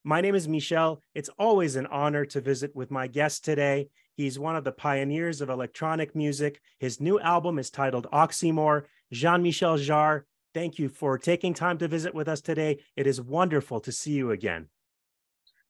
My name is Meishel. It's always an honor to visit with my guest today. He's one of the pioneers of electronic music. His new album is titled Oxymore. Jean-Michel Jarre, thank you for taking time to visit with us today. It is wonderful to see you again.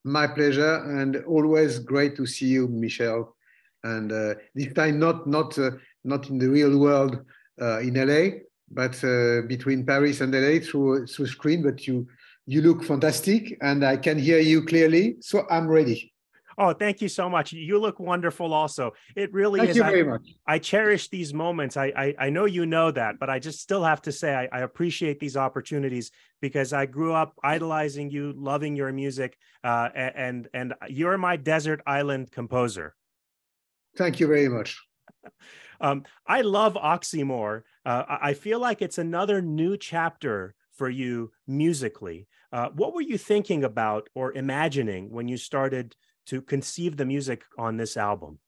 My pleasure, and always great to see you, Michel. And this time, not in the real world in LA, but between Paris and LA through screen. But you look fantastic, and I can hear you clearly, so I'm ready. Oh, thank you so much. You look wonderful also. It really is. Thank you very much. I cherish these moments. I know you know that, but I just still have to say I appreciate these opportunities because I grew up idolizing you, loving your music, and you're my desert island composer. Thank you very much. I love Oxymore. I feel like it's another new chapter for you musically. What were you thinking about or imagining when you started to conceive the music on this album?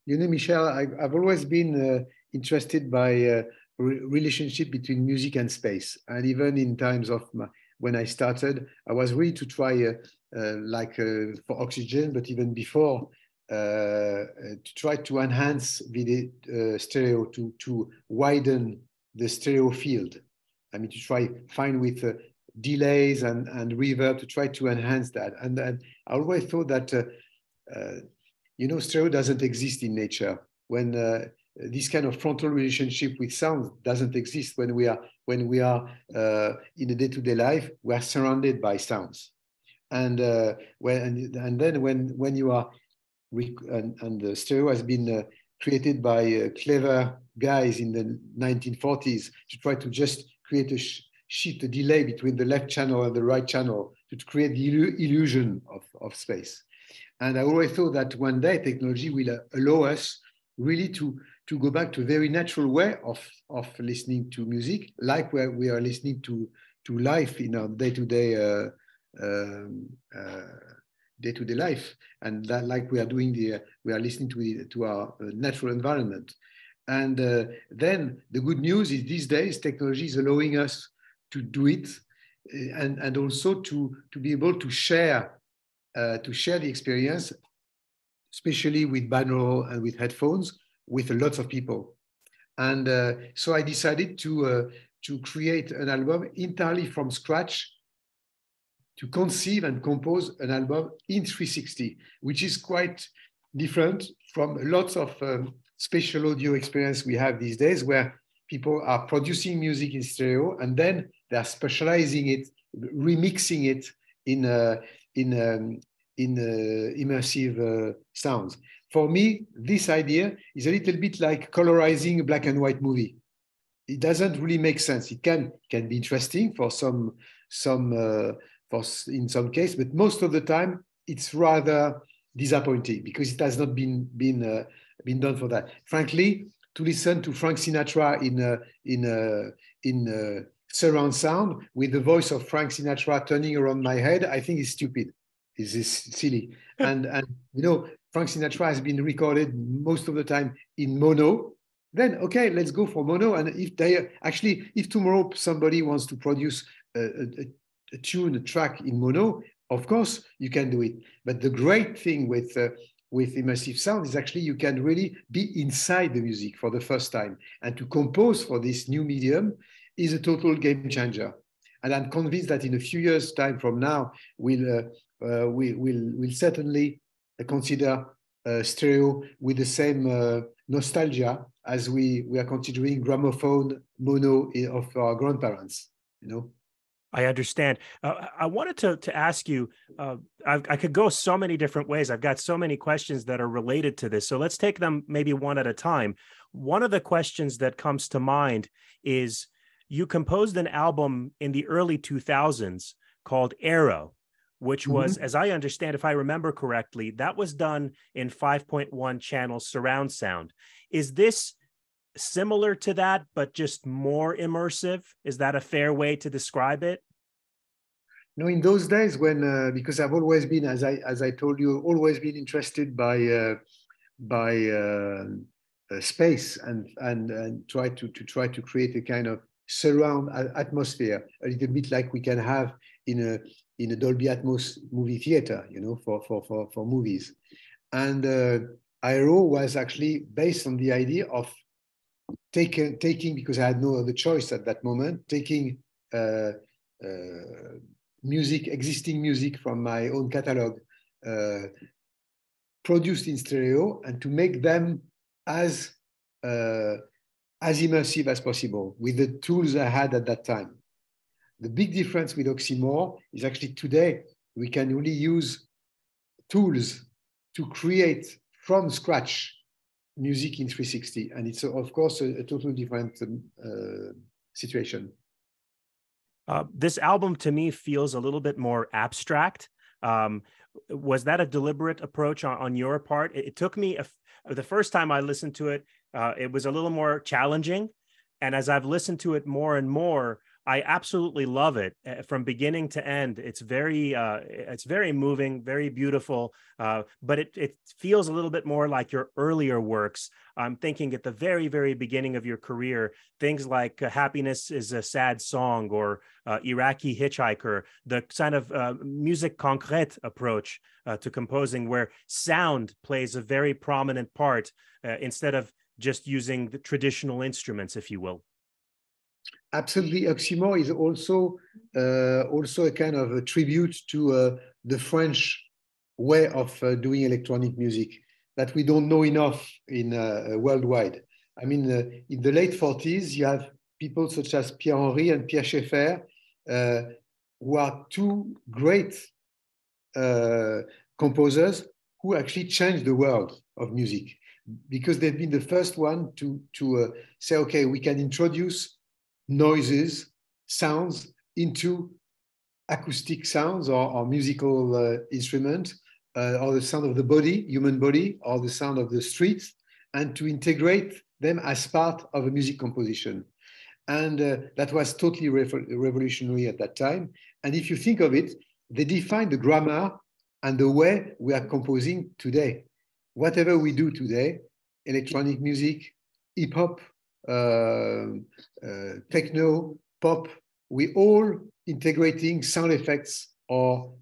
You know, Michel, I've always been interested by relationship between music and space. And even in times of when I started, I was really to try, for Oxygen, but even before, to try to enhance the stereo, to widen the stereo field. I mean, to try find with delays and reverb to try to enhance that. And I always thought that, stereo doesn't exist in nature. When this kind of frontal relationship with sound doesn't exist when we are in a day-to-day life, we are surrounded by sounds. And then when you are, and the stereo has been created by clever guys in the 1940s to try to just create a delay between the left channel and the right channel to create the illusion of space. And I always thought that one day technology will allow us really to go back to a very natural way of listening to music, like where we are listening to life in our day-to-day life, and that, like we are doing we are listening to our natural environment. And then the good news is these days technology is allowing us to do it, and also to be able to share the experience, especially with binaural and with headphones, with lots of people. And so I decided to create an album entirely from scratch, to conceive and compose an album in 360, which is quite different from lots of spatial audio experience we have these days, where people are producing music in stereo and then they are specializing it, remixing it in immersive sounds. For me, this idea is a little bit like colorizing a black and white movie. It doesn't really make sense. It can be interesting for in some case, but most of the time it's rather disappointing because it has not been done for that. Frankly, to listen to Frank Sinatra in surround sound with the voice of Frank Sinatra turning around my head, I think is stupid. It's silly. and Frank Sinatra has been recorded most of the time in mono. Then okay, let's go for mono. And if tomorrow somebody wants to produce a tune, a track in mono, of course you can do it. But the great thing with immersive sound is actually you can really be inside the music for the first time. And to compose for this new medium is a total game changer. And I'm convinced that in a few years' time from now, we'll certainly consider stereo with the same nostalgia as we are considering gramophone mono of our grandparents, I understand. I wanted to ask you, I could go so many different ways. I've got so many questions that are related to this. So let's take them maybe one at a time. One of the questions that comes to mind is you composed an album in the early 2000s called Arrow, which was, as I understand, if I remember correctly, that was done in 5.1 channel surround sound. Is this similar to that, but just more immersive? Is that a fair way to describe it? No, in those days when, because I've always been, as I told you, always been interested by space and try to create a kind of surround atmosphere, a little bit like we can have in a Dolby Atmos movie theater, you know, for movies. And Aero was actually based on the idea of taking, because I had no other choice at that moment, taking existing music from my own catalog, produced in stereo, and to make them as immersive as possible with the tools I had at that time. The big difference with Oxymore is actually today we can really use tools to create from scratch music in 360, and it's of course a totally different situation. This album to me feels a little bit more abstract. Was that a deliberate approach on your part? It took me the first time I listened to it, it was a little more challenging, and as I've listened to it more and more, I absolutely love it from beginning to end. It's very moving, very beautiful, but it feels a little bit more like your earlier works. I'm thinking at the very, very beginning of your career, things like Happiness is a Sad Song or Iraqi Hitchhiker, the kind of musique concrète approach to composing where sound plays a very prominent part instead of just using the traditional instruments, if you will. Absolutely, Oxymore is also a kind of a tribute to the French way of doing electronic music that we don't know enough in worldwide. I mean, in the late 40s, you have people such as Pierre-Henry and Pierre Schaeffer, who are two great composers who actually changed the world of music, because they've been the first one to say, okay, we can introduce noises, sounds into acoustic sounds or musical instrument, or the sound of the body, human body, or the sound of the streets, and to integrate them as part of a music composition. And that was totally revolutionary at that time. And if you think of it, they defined the grammar and the way we are composing today. Whatever we do today, electronic music, hip hop, techno, pop, we all integrating sound effects or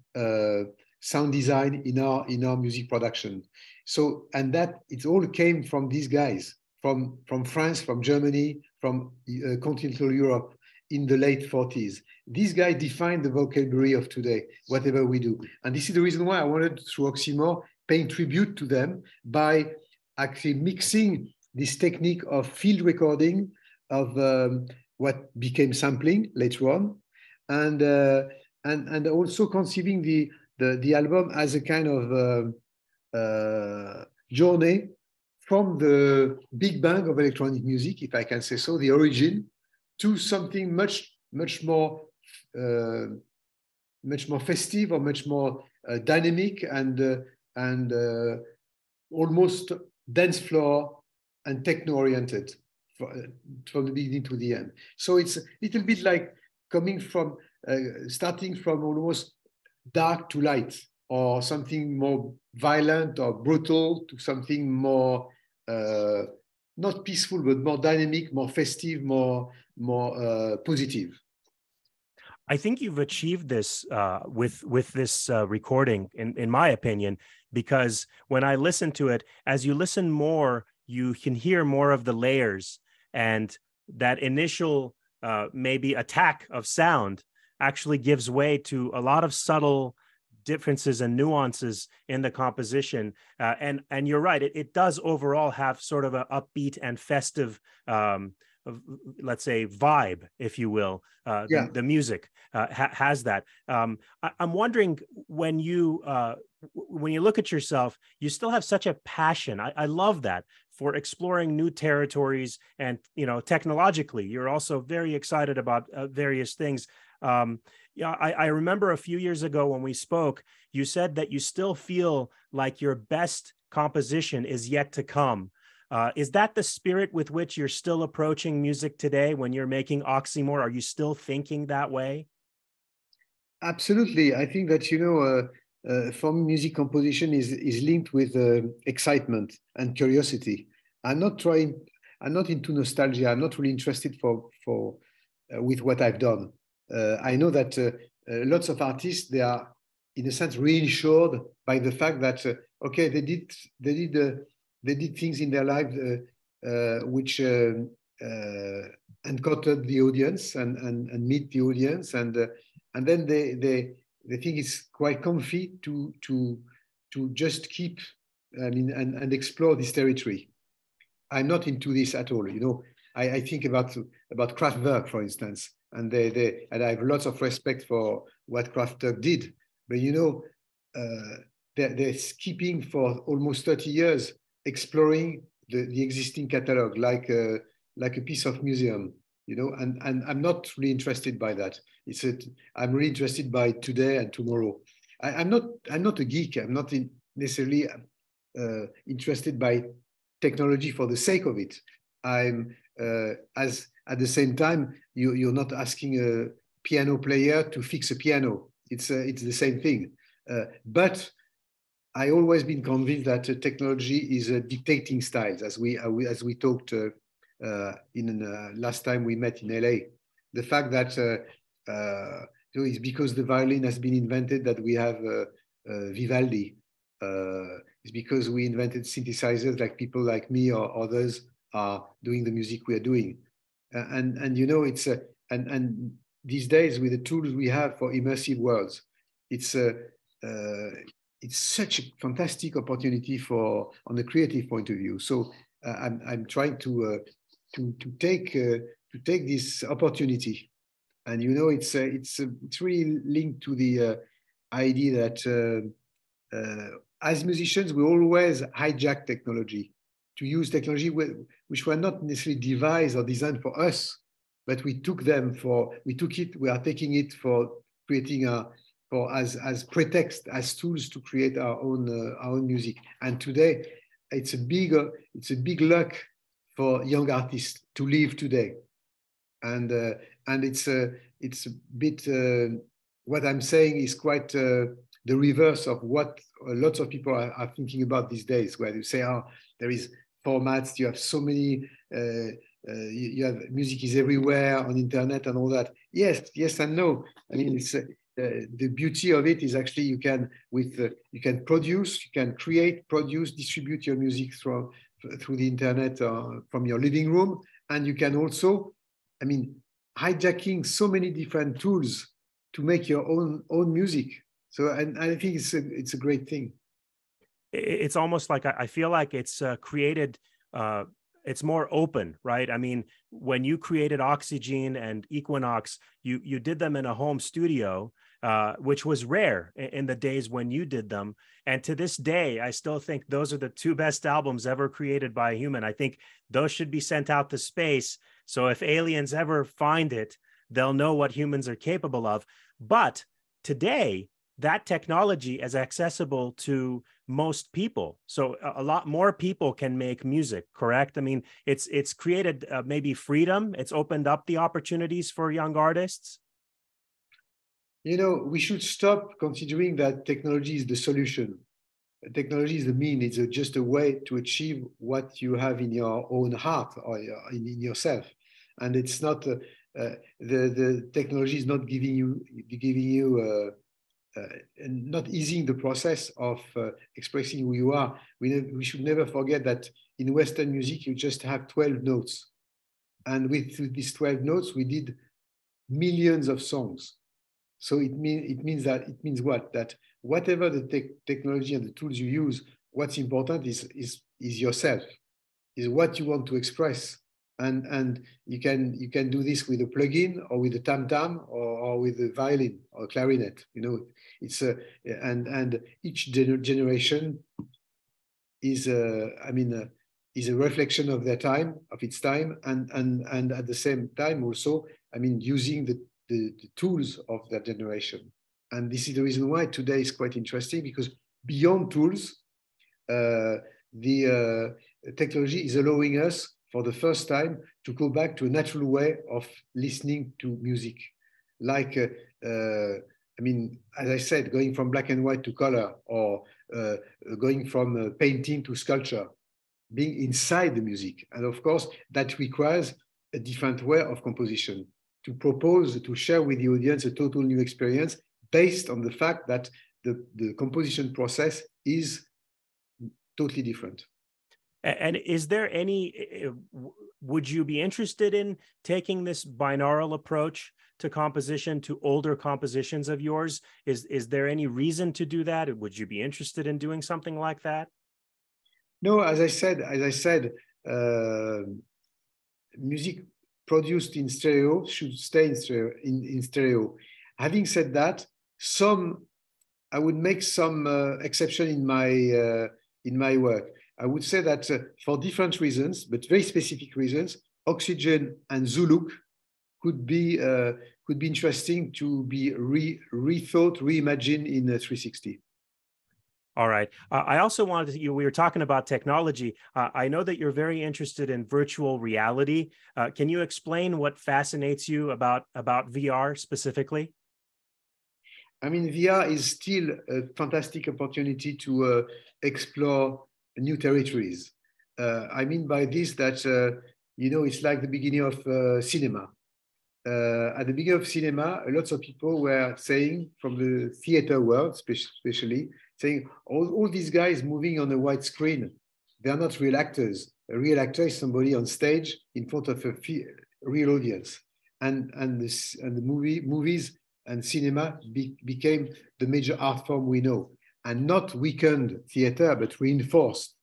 sound design in our music production. So, and that it all came from these guys from France, from Germany, from continental Europe in the late 40s. These guys defined the vocabulary of today, whatever we do. And this is the reason why I wanted, through Oxymore, paying tribute to them by actually mixing this technique of field recording of what became sampling later on, and also conceiving the album as a kind of journey from the big bang of electronic music, if I can say so, the origin, to something much more festive or much more dynamic and almost dance floor and techno-oriented from the beginning to the end. So it's a little bit like coming from, starting from almost dark to light, or something more violent or brutal to something more, not peaceful, but more dynamic, more festive, more positive. I think you've achieved this with this recording, in my opinion, because when I listen to it, as you listen more, you can hear more of the layers, and that initial maybe attack of sound actually gives way to a lot of subtle differences and nuances in the composition. And you're right, it does overall have sort of an upbeat and festive, let's say, vibe, if you will. The music has that. I'm wondering, when you look at yourself, you still have such a passion. I love that, for exploring new territories, and technologically, you're also very excited about various things. I remember a few years ago when we spoke, you said that you still feel like your best composition is yet to come. Is that the spirit with which you're still approaching music today when you're making Oxymore? Are you still thinking that way? Absolutely. I think that, for me, music composition is linked with excitement and curiosity. I'm not into nostalgia. I'm not really interested with what I've done. I know that lots of artists, they are in a sense reinsured by the fact that okay, they did things in their life which encountered the audience and meet the audience, and then they think it's quite comfy to just keep, I mean, and explore this territory. I'm not into this at all. You know, I think about Kraftwerk, for instance, and and I have lots of respect for what Kraftwerk did, but you know, they're skipping for almost 30 years, exploring the existing catalog like a piece of museum, you know, and I'm not really interested by that. I'm really interested by today and tomorrow. I'm not a geek. I'm not necessarily interested by technology for the sake of it. I'm as at the same time, you're not asking a piano player to fix a piano. It's the same thing. But I always been convinced that technology is dictating styles, as we talked in last time we met in LA. The fact that so it's because the violin has been invented that we have Vivaldi. It's because we invented synthesizers, like people like me or others are doing the music we are doing. And you know, it's and these days with the tools we have for immersive worlds, it's such a fantastic opportunity for on the creative point of view. So I'm trying to take this opportunity, and you know, it's really linked to the idea that as musicians we always hijack technology to use technology which were not necessarily devised or designed for us, but we are taking it for creating as pretext, as tools to create our own music. And today it's a big luck for young artists to live today, and it's a bit what I'm saying is quite the reverse of what lots of people are thinking about these days, where you say, oh, there is formats, you have so many, you have music is everywhere on internet and all that. Yes and no. I mean, it's the beauty of it is actually you can produce, you can create, produce, distribute your music through the internet from your living room, and you can also, I mean, hijacking so many different tools to make your own music. So, and I think it's a great thing. It's almost like I feel like it's created. It's more open, right? I mean, when you created Oxygen and Equinox, you did them in a home studio, which was rare in the days when you did them. And to this day, I still think those are the two best albums ever created by a human. I think those should be sent out to space. So if aliens ever find it, they'll know what humans are capable of. But today, that technology is accessible to most people. So a lot more people can make music, correct? I mean, it's created maybe freedom. It's opened up the opportunities for young artists. You know, we should stop considering that technology is the solution. Technology is the mean. It's just a way to achieve what you have in your own heart or in yourself. And it's not, the technology is not giving you not easing the process of expressing who you are. We should never forget that in Western music, you just have 12 notes. And with these 12 notes, we did millions of songs. So it means what? That whatever the technology and the tools you use, what's important is yourself, is what you want to express. And you can do this with a plugin or with a tam-tam or with a violin or a clarinet. You know, it's and each generation is is a reflection of their time, of its time, and at the same time also, I mean, using the tools of that generation. And this is the reason why today is quite interesting, because beyond tools, the technology is allowing us for the first time to go back to a natural way of listening to music. Like, I mean, as I said, going from black and white to color, or going from painting to sculpture, being inside the music. And of course, that requires a different way of composition. to propose, to share with the audience a total new experience based on the fact that the composition process is totally different. And is there any, would you be interested in taking this binaural approach to composition, to older compositions of yours? Is there any reason to do that? Would you be interested in doing something like that? No, as I said, music produced in stereo should stay in stereo. Having said that, I would make some exception in my work. I would say that for different reasons, but very specific reasons, Oxygen and Zuluk could be interesting to be rethought, reimagined in 360. All right. I also wanted to, we were talking about technology. I know that you're very interested in virtual reality. Can you explain what fascinates you about VR specifically? I mean, VR is still a fantastic opportunity to explore new territories. I mean by this that, it's like the beginning of cinema. At the beginning of cinema, lots of people were saying, from the theater world especially, saying, all these guys moving on a white screen, they are not real actors. A real actor is somebody on stage in front of a real audience. And the movies and cinema became the major art form we know, and not weakened theater, but reinforced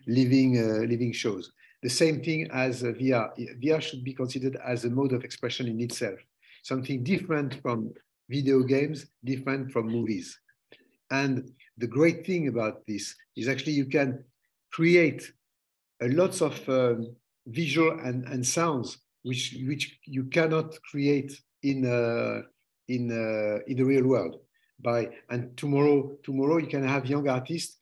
living shows. The same thing as VR. VR should be considered as a mode of expression in itself, something different from video games, different from movies. And the great thing about this is actually you can create lots of visual and sounds which you cannot create in the real world. And tomorrow you can have young artists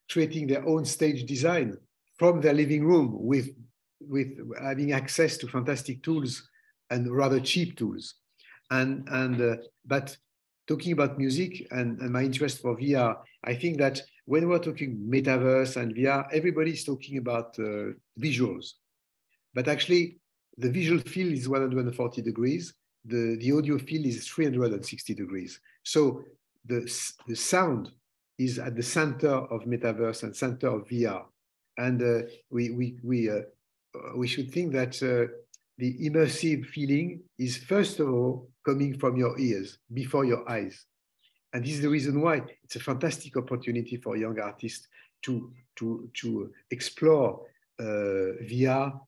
creating their own stage design from their living room with having access to fantastic tools and rather cheap tools. But talking about music and my interest for VR, I think that when we're talking metaverse and VR, everybody's talking about visuals. But actually, the visual field is 140 degrees. The audio field is 360 degrees. So the sound is at the center of metaverse and center of VR. And we should think that the immersive feeling is first of all coming from your ears before your eyes. And this is the reason why it's a fantastic opportunity for young artists to explore VR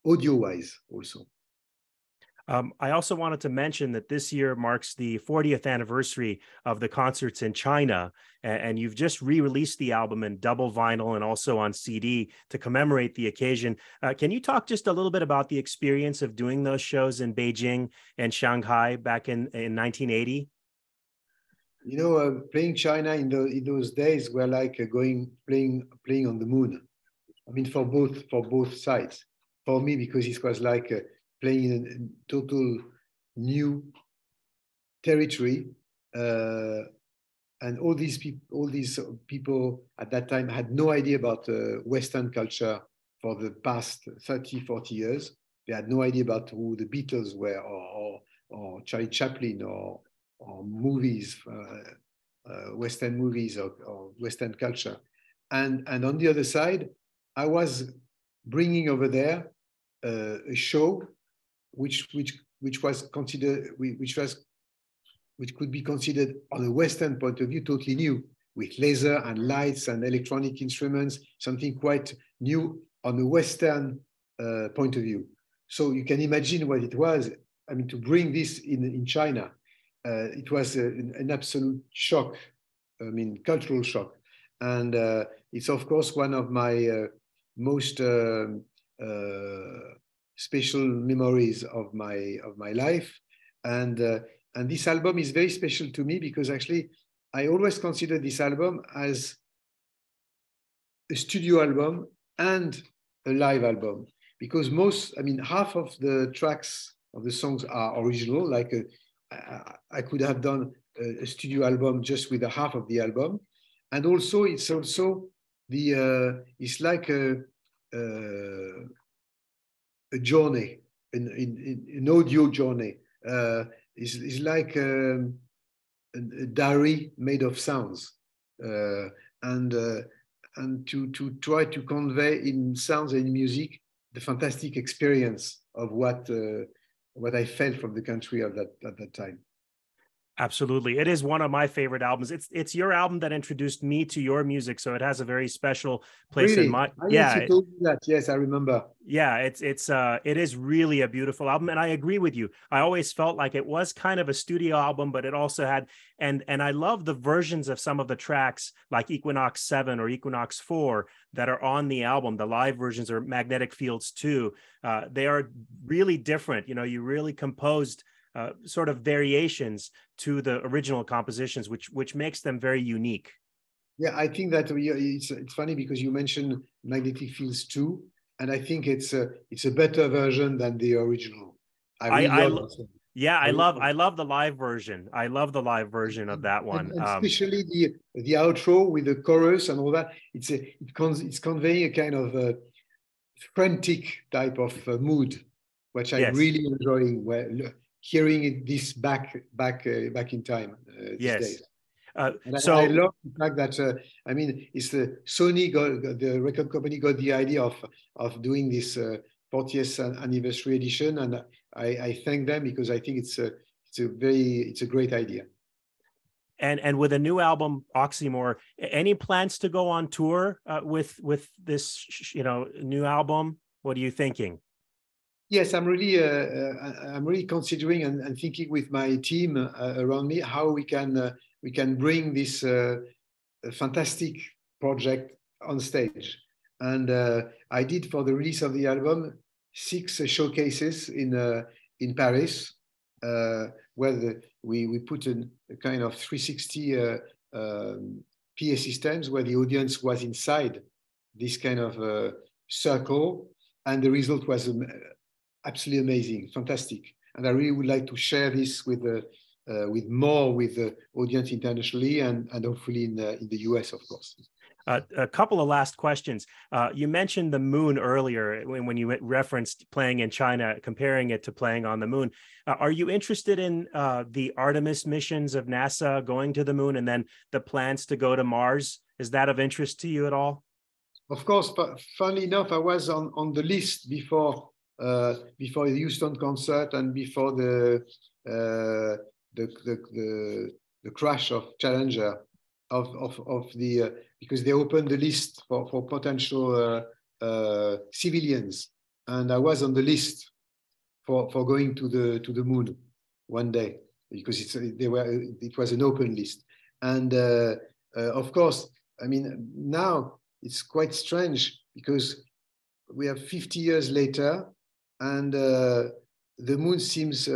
audio-wise also. I also wanted to mention that this year marks the 40th anniversary of the concerts in China, and you've just re-released the album in double vinyl and also on CD to commemorate the occasion. Can you talk just a little bit about the experience of doing those shows in Beijing and Shanghai back in 1980? Playing China in those days were like playing on the moon. I mean, for both sides. For me, because it was like playing in a total new territory, and all these people at that time had no idea about Western culture for the past 30, 40 years. They had no idea about who the Beatles were, or Charlie Chaplin, or movies, Western movies, or Western culture. And on the other side, I was bringing over there a show which could be considered on a Western point of view totally new, with laser and lights and electronic instruments, something quite new on a Western point of view. So you can imagine what it was. I mean, to bring this in China, it was an absolute shock. I mean, cultural shock, and it's of course one of my most special memories of my life, and this album is very special to me because actually I always consider this album as a studio album and a live album, because half of the tracks of the songs are original. Like I could have done a studio album just with a half of the album, and also it's like a journey, an audio journey. It's like a diary made of sounds, uh, and uh, and to try to convey in sounds and music the fantastic experience of what I felt from the country at that time. Absolutely. It is one of my favorite albums. It's your album that introduced me to your music, so it has a very special place in Really? my Yes, you yeah. told me that. Yes, I remember. Yeah, it is really a beautiful album, and I agree with you. I always felt like it was kind of a studio album, but it also had and I love the versions of some of the tracks like Equinox 7 or Equinox 4 that are on the album. The live versions or Magnetic Fields 2. They are really different. You know, you really composed sort of variations to the original compositions, which makes them very unique. Yeah, I think that it's funny because you mentioned Magnetic Fields 2, and I think it's a better version than the original. I really love it. Yeah, I really I love the live version. I love the live version of that one. and especially the outro with the chorus and all that. It's conveying a kind of frantic type of mood, which I yes. really enjoying. Hearing it this back in time these Yes. days. And So I love the fact that I mean, it's the Sony the record company got the idea of doing this 40th anniversary edition, and I thank them because I think it's a great idea. and with a new album, Oxymore, any plans to go on tour with this new album? What are you thinking? Yes, I'm really considering and thinking with my team around me how we can bring this fantastic project on stage. And I did for the release of the album 6 showcases in Paris, where we put a kind of 360 PA systems where the audience was inside this kind of circle, and the result was absolutely amazing, fantastic. And I really would like to share this with the audience internationally and hopefully in the US, of course. A couple of last questions. You mentioned the moon earlier when you referenced playing in China, comparing it to playing on the moon. Are you interested in the Artemis missions of NASA going to the moon and then the plans to go to Mars? Is that of interest to you at all? Of course, funnily enough, I was on the list before the Houston concert and before the crash of Challenger because they opened the list for potential civilians, and I was on the list for going to the moon one day because it was an open list, and of course, I mean now it's quite strange because we are 50 years later, and the moon seems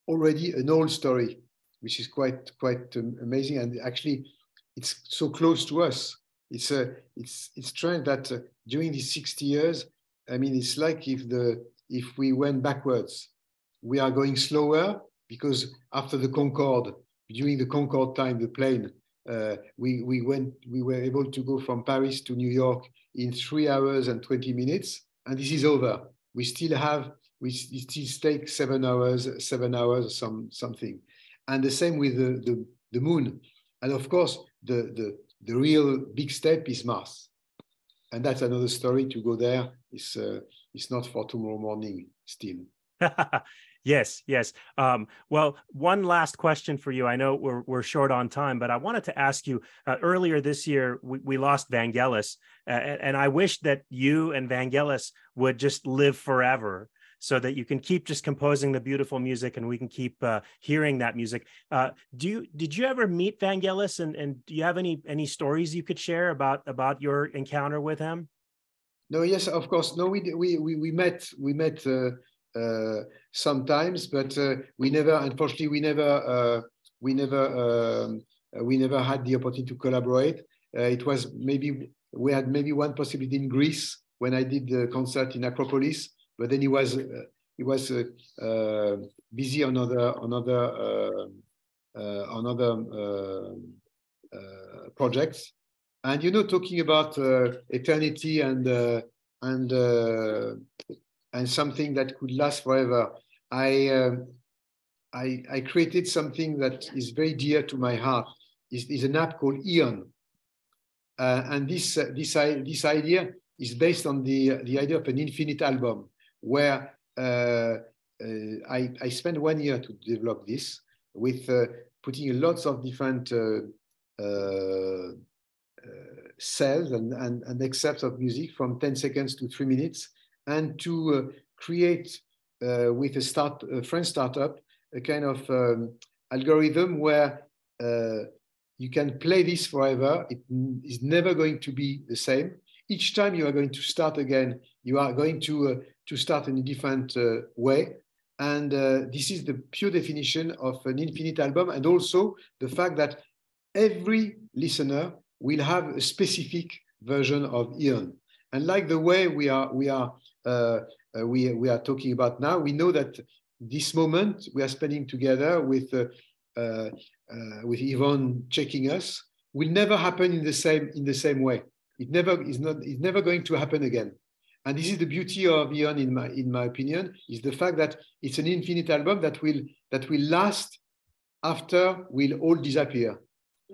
already an old story, which is quite amazing. And actually, it's so close to us. It's strange that during these 60 years, I mean, it's like if we went backwards, we are going slower because after the Concorde, during the Concorde time, the plane, we were able to go from Paris to New York in 3 hours and 20 minutes, and this is over. We still take 7 hours, something, and the same with the moon. And of course, the real big step is Mars, and that's another story. To go there is not for tomorrow morning still. Yes. Well, one last question for you. I know we're short on time, but I wanted to ask you, earlier this year, we lost Vangelis, and I wish that you and Vangelis would just live forever so that you can keep just composing the beautiful music and we can keep hearing that music. Did you ever meet Vangelis, and do you have any stories you could share about your encounter with him? No, yes, of course. No, we met sometimes, but unfortunately, we never had the opportunity to collaborate. It was we had maybe one possibility in Greece when I did the concert in Acropolis, but then he was busy on other projects. And talking about eternity and and something that could last forever. I created something that is very dear to my heart. Is an app called Eon, and this idea is based on the idea of an infinite album, where I spent 1 year to develop this, with putting lots of different cells and excerpts of music from 10 seconds to 3 minutes, and to create with a French startup a kind of algorithm where you can play this forever. It is never going to be the same. Each time you are going to start again, you are going to start in a different way. And this is the pure definition of an infinite album, and also the fact that every listener will have a specific version of Eon. And like the way we are talking about now, we know that this moment we are spending together with Yvonne checking us will never happen in the same way. It's never going to happen again. And this is the beauty of Eon, in my opinion, is the fact that it's an infinite album that will last after we'll all disappear.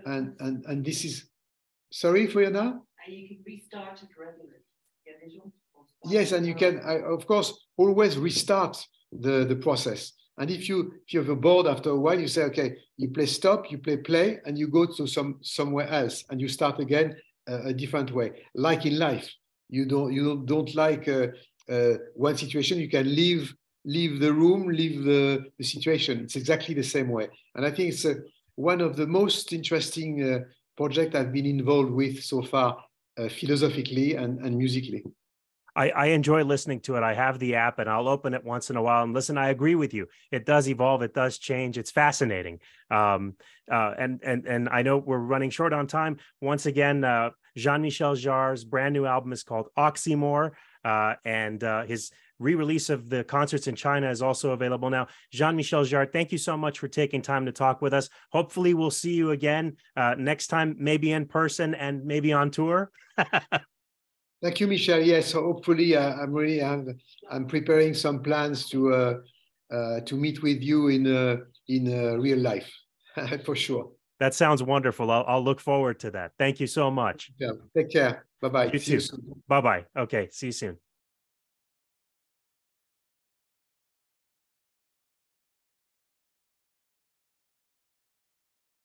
And this is, sorry, Fiona? And you can restart it regularly. Yes, and you can, of course, always restart the process. And if you're bored after a while, you say, okay, you play stop, you play play, and you go to somewhere else, and you start again a different way. Like in life, you don't like one situation, you can leave the room, leave the situation. It's exactly the same way. And I think it's one of the most interesting projects I've been involved with so far, philosophically and musically. I enjoy listening to it. I have the app and I'll open it once in a while and listen. I agree with you. It does evolve. It does change. It's fascinating. And I know we're running short on time. Once again, Jean-Michel Jarre's brand new album is called Oxymore, and his re-release of the concerts in China is also available now. Jean-Michel Jarre, thank you so much for taking time to talk with us. Hopefully we'll see you again next time, maybe in person and maybe on tour. Thank you, Michel. Yes, hopefully I'm preparing some plans to meet with you in real life, for sure. That sounds wonderful. I'll look forward to that. Thank you so much. Yeah. Take care. Bye-bye. You too. Bye-bye. Okay. See you soon.